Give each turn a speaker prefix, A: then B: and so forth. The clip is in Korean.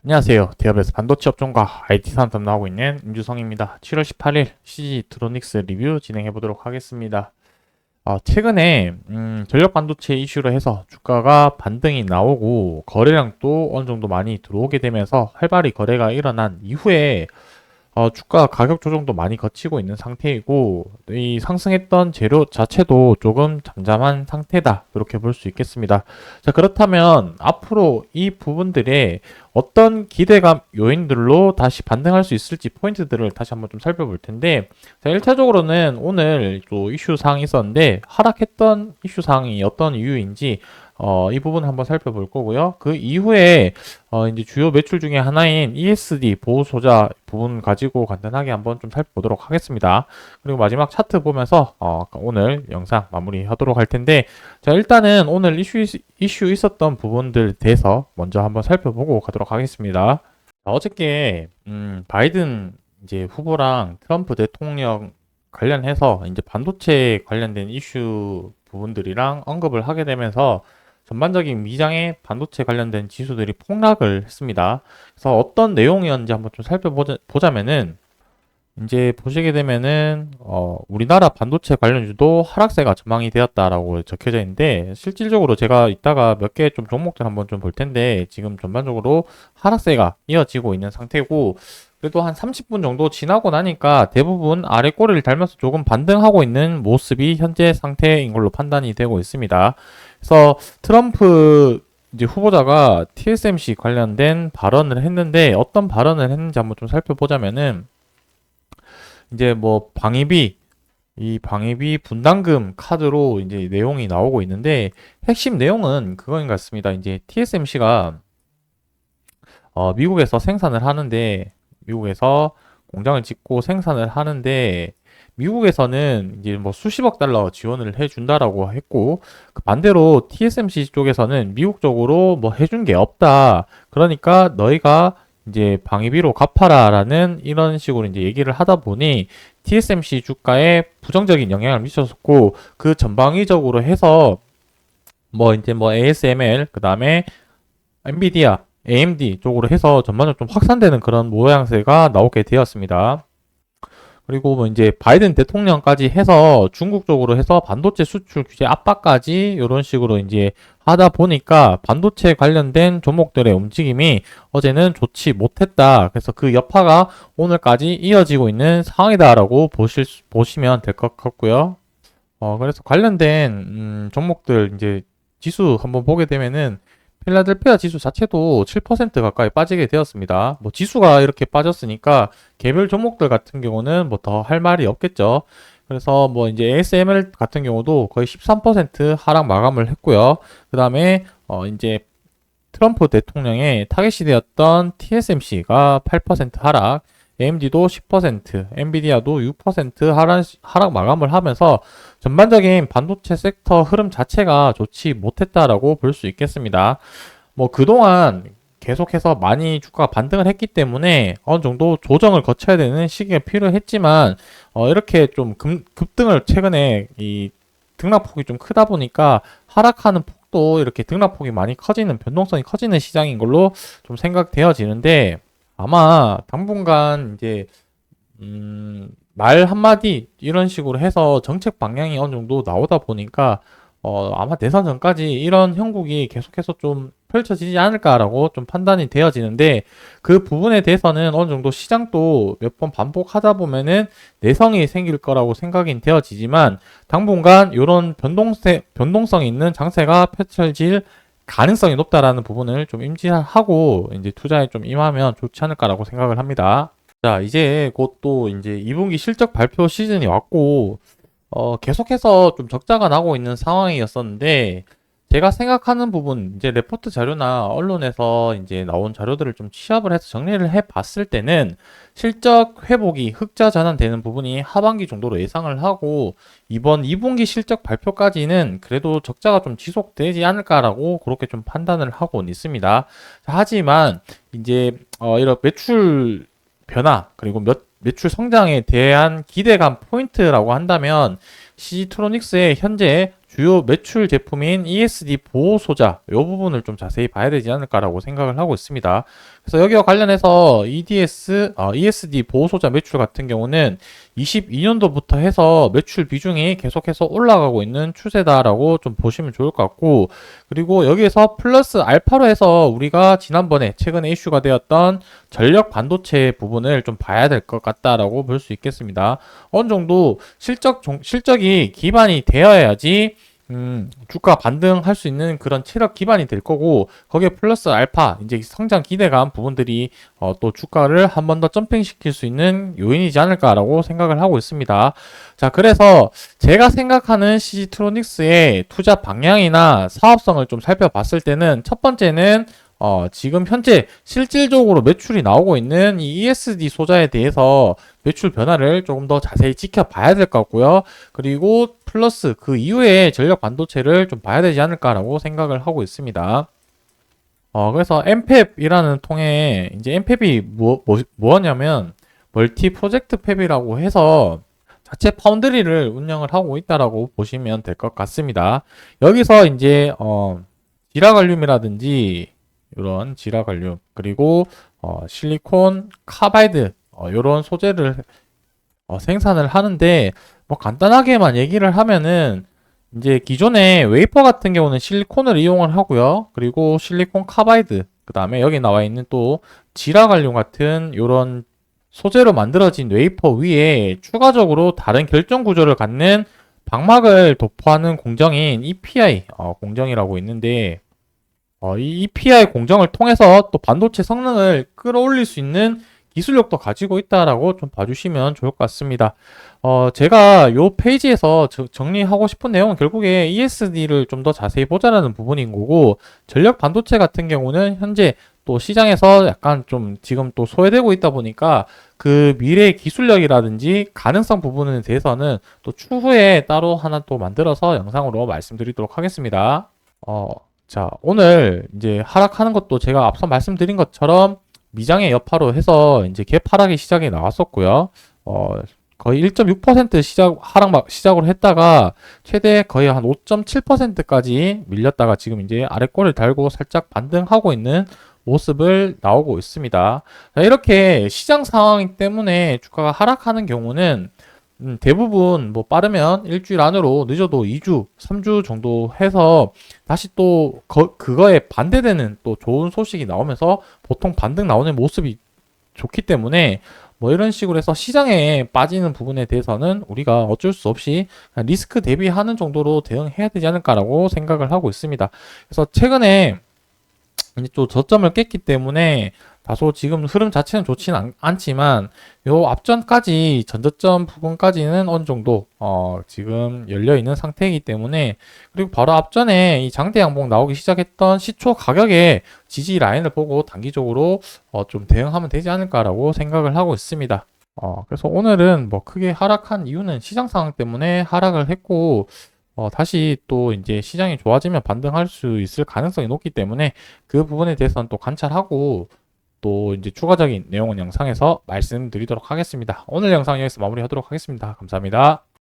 A: 안녕하세요. 대업에서 반도체 업종과 IT 산업 담당하고 있는 임주성입니다. 7월 18일 CG트로닉스 리뷰 진행해 보도록 하겠습니다. 최근에 전력 반도체 이슈로 해서 주가가 반등이 나오고 거래량도 어느 정도 많이 들어오게 되면서 활발히 거래가 일어난 이후에 주가 가격 조정도 많이 거치고 있는 상태이고, 이 상승했던 재료 자체도 조금 잠잠한 상태다. 이렇게 볼 수 있겠습니다. 자, 그렇다면 앞으로 이 부분들의 어떤 기대감 요인들로 다시 반등할 수 있을지 포인트들을 다시 한번 좀 살펴볼 텐데, 자, 1차적으로는 오늘 또 이슈 사항이 있었는데, 하락했던 이슈 사항이 어떤 이유인지 이 부분 한번 살펴볼 거고요. 그 이후에 이제 주요 매출 중에 하나인 ESD 보호 소자 부분 가지고 간단하게 한번 좀 살펴보도록 하겠습니다. 그리고 마지막 차트 보면서 오늘 영상 마무리하도록 할 텐데, 자, 일단은 오늘 이슈 있었던 부분들 대해서 먼저 한번 살펴보고 가도록 하겠습니다. 자, 어저께 바이든 이제 후보랑 트럼프 대통령 관련해서 이제 반도체 관련된 이슈 부분들이랑 언급을 하게 되면서 전반적인 미장의 반도체 관련된 지수들이 폭락을 했습니다. 그래서 어떤 내용이었는지 한번 좀 살펴보자면은, 이제 보시게 되면은, 우리나라 반도체 관련주도 하락세가 전망이 되었다라고 적혀져 있는데, 실질적으로 제가 이따가 몇 개 좀 종목들 한번 좀 볼 텐데, 지금 전반적으로 하락세가 이어지고 있는 상태고, 그래도 한 30분 정도 지나고 나니까 대부분 아래 꼬리를 달면서 조금 반등하고 있는 모습이 현재 상태인 걸로 판단이 되고 있습니다. 그래서 트럼프 이제 후보자가 TSMC 관련된 발언을 했는데, 어떤 발언을 했는지 한번 좀 살펴보자면은, 이제 뭐 이 방위비 분담금 카드로 이제 내용이 나오고 있는데, 핵심 내용은 그거인 것 같습니다. 이제 TSMC가 미국에서 생산을 하는데, 미국에서 공장을 짓고 생산을 하는데, 미국에서는 이제 뭐 수십억 달러 지원을 해준다라고 했고, 그 반대로 TSMC 쪽에서는 미국 쪽으로 뭐 해준 게 없다. 그러니까 너희가 이제 방위비로 갚아라라는 이런 식으로 이제 얘기를 하다 보니 TSMC 주가에 부정적인 영향을 미쳤었고, 그 전방위적으로 해서 뭐 이제 뭐 ASML, 그 다음에 엔비디아, AMD 쪽으로 해서 전반적으로 좀 확산되는 그런 모양새가 나오게 되었습니다. 그리고 뭐 이제 바이든 대통령까지 해서 중국 쪽으로 해서 반도체 수출 규제 압박까지 이런 식으로 이제 하다 보니까 반도체 관련된 종목들의 움직임이 어제는 좋지 못했다. 그래서 그 여파가 오늘까지 이어지고 있는 상황이다라고 보시면 될 것 같고요. 그래서 관련된 종목들 이제 지수 한번 보게 되면은 필라델피아 지수 자체도 7% 가까이 빠지게 되었습니다. 뭐 지수가 이렇게 빠졌으니까 개별 종목들 같은 경우는 뭐 더 할 말이 없겠죠. 그래서 뭐 이제 ASML 같은 경우도 거의 13% 하락 마감을 했고요. 그 다음에 이제 트럼프 대통령의 타겟이 되었던 TSMC가 8% 하락, AMD도 10%, 엔비디아도 6% 하락 마감을 하면서 전반적인 반도체 섹터 흐름 자체가 좋지 못했다라고 볼 수 있겠습니다. 뭐 그동안 계속해서 많이 주가가 반등을 했기 때문에 어느 정도 조정을 거쳐야 되는 시기가 필요했지만, 이렇게 좀 급등을 최근에 이 등락폭이 좀 크다 보니까 하락하는 폭도 이렇게 등락폭이 많이 커지는, 변동성이 커지는 시장인 걸로 좀 생각되어지는데, 아마 당분간 이제 말 한마디 이런 식으로 해서 정책 방향이 어느 정도 나오다 보니까 아마 대선 전까지 이런 형국이 계속해서 좀 펼쳐지지 않을까라고 좀 판단이 되어지는데, 그 부분에 대해서는 어느 정도 시장도 몇 번 반복하다 보면은 내성이 생길 거라고 생각이 되어지지만, 당분간 이런 변동성이 있는 장세가 펼쳐질 가능성이 높다라는 부분을 좀 인지하고 이제 투자에 좀 임하면 좋지 않을까라고 생각을 합니다. 자, 이제 곧 또 이제 2분기 실적 발표 시즌이 왔고, 계속해서 좀 적자가 나고 있는 상황이었었는데, 제가 생각하는 부분, 이제 레포트 자료나 언론에서 이제 나온 자료들을 좀 취합을 해서 정리를 해 봤을 때는, 실적 회복이 흑자 전환되는 부분이 하반기 정도로 예상을 하고, 이번 2분기 실적 발표까지는 그래도 적자가 좀 지속되지 않을까라고 그렇게 좀 판단을 하고 있습니다. 하지만, 이제, 이런 매출 변화, 그리고 매출 성장에 대한 기대감 포인트라고 한다면, CG트로닉스의 현재 주요 매출 제품인 ESD 보호 소자 이 부분을 좀 자세히 봐야 되지 않을까라고 생각을 하고 있습니다. 그래서 여기와 관련해서 ESD 보호 소자 매출 같은 경우는 22년도부터 해서 매출 비중이 계속해서 올라가고 있는 추세다라고 좀 보시면 좋을 것 같고, 그리고 여기에서 플러스 알파로 해서 우리가 지난번에 최근에 이슈가 되었던 전력 반도체 부분을 좀 봐야 될 것 같다라고 볼 수 있겠습니다. 어느 정도 실적이 기반이 되어야지 주가 반등할 수 있는 그런 체력 기반이 될 거고, 거기에 플러스 알파 이제 성장 기대감 부분들이 또 주가를 한 번 더 점핑시킬 수 있는 요인이지 않을까라고 생각을 하고 있습니다. 자, 그래서 제가 생각하는 CG트로닉스의 투자 방향이나 사업성을 좀 살펴봤을 때는 첫 번째는 지금 현재 실질적으로 매출이 나오고 있는 이 ESD 소자에 대해서 매출 변화를 조금 더 자세히 지켜봐야 될 것 같고요. 그리고 플러스 그 이후에 전력 반도체를 좀 봐야 되지 않을까라고 생각을 하고 있습니다. 그래서 MPEP이라는 통에 이제 MPEP이 뭐냐면 멀티 프로젝트 팹이라고 해서 자체 파운드리를 운영을 하고 있다라고 보시면 될 것 같습니다. 여기서 이제 지라갈륨이라든지 이런 지라갈륨 그리고 실리콘 카바이드 이런 소재를 생산을 하는데, 뭐 간단하게만 얘기를 하면은 이제 기존의 웨이퍼 같은 경우는 실리콘을 이용을 하고요. 그리고 실리콘 카바이드, 그 다음에 여기 나와 있는 또 지라갈륨 같은 이런 소재로 만들어진 웨이퍼 위에 추가적으로 다른 결정 구조를 갖는 방막을 도포하는 공정인 EPI 공정이라고 있는데, 이 EPI 공정을 통해서 또 반도체 성능을 끌어올릴 수 있는 기술력도 가지고 있다라고 좀 봐주시면 좋을 것 같습니다. 제가 요 페이지에서 정리하고 싶은 내용은 결국에 ESD를 좀 더 자세히 보자라는 부분인 거고, 전력 반도체 같은 경우는 현재 또 시장에서 약간 좀 지금 또 소외되고 있다 보니까 그 미래의 기술력이라든지 가능성 부분에 대해서는 또 추후에 따로 하나 또 만들어서 영상으로 말씀드리도록 하겠습니다. 자, 오늘 이제 하락하는 것도 제가 앞서 말씀드린 것처럼 미장의 여파로 해서 이제 갭 하락이 시작이 나왔었고요. 거의 1.6% 시작으로 했다가 최대 거의 한 5.7%까지 밀렸다가 지금 이제 아래꼬리를 달고 살짝 반등하고 있는 모습을 나오고 있습니다. 자, 이렇게 시장 상황 때문에 주가가 하락하는 경우는 대부분 뭐 빠르면 일주일 안으로 늦어도 2주, 3주 정도 해서 다시 또 그거에 반대되는 또 좋은 소식이 나오면서 보통 반등 나오는 모습이 좋기 때문에 뭐 이런 식으로 해서 시장에 빠지는 부분에 대해서는 우리가 어쩔 수 없이 리스크 대비하는 정도로 대응해야 되지 않을까라고 생각을 하고 있습니다. 그래서 최근에 이제 또 저점을 깼기 때문에 다소 지금 흐름 자체는 좋지는 않지만 요 앞전까지 전저점 부분까지는 어느 정도 지금 열려 있는 상태이기 때문에, 그리고 바로 앞전에 이 장대 양봉 나오기 시작했던 시초 가격의 지지 라인을 보고 단기적으로 좀 대응하면 되지 않을까라고 생각을 하고 있습니다. 그래서 오늘은 뭐 크게 하락한 이유는 시장 상황 때문에 하락을 했고, 다시 또 이제 시장이 좋아지면 반등할 수 있을 가능성이 높기 때문에 그 부분에 대해서는 또 관찰하고 또 이제 추가적인 내용은 영상에서 말씀드리도록 하겠습니다. 오늘 영상 여기서 마무리하도록 하겠습니다. 감사합니다.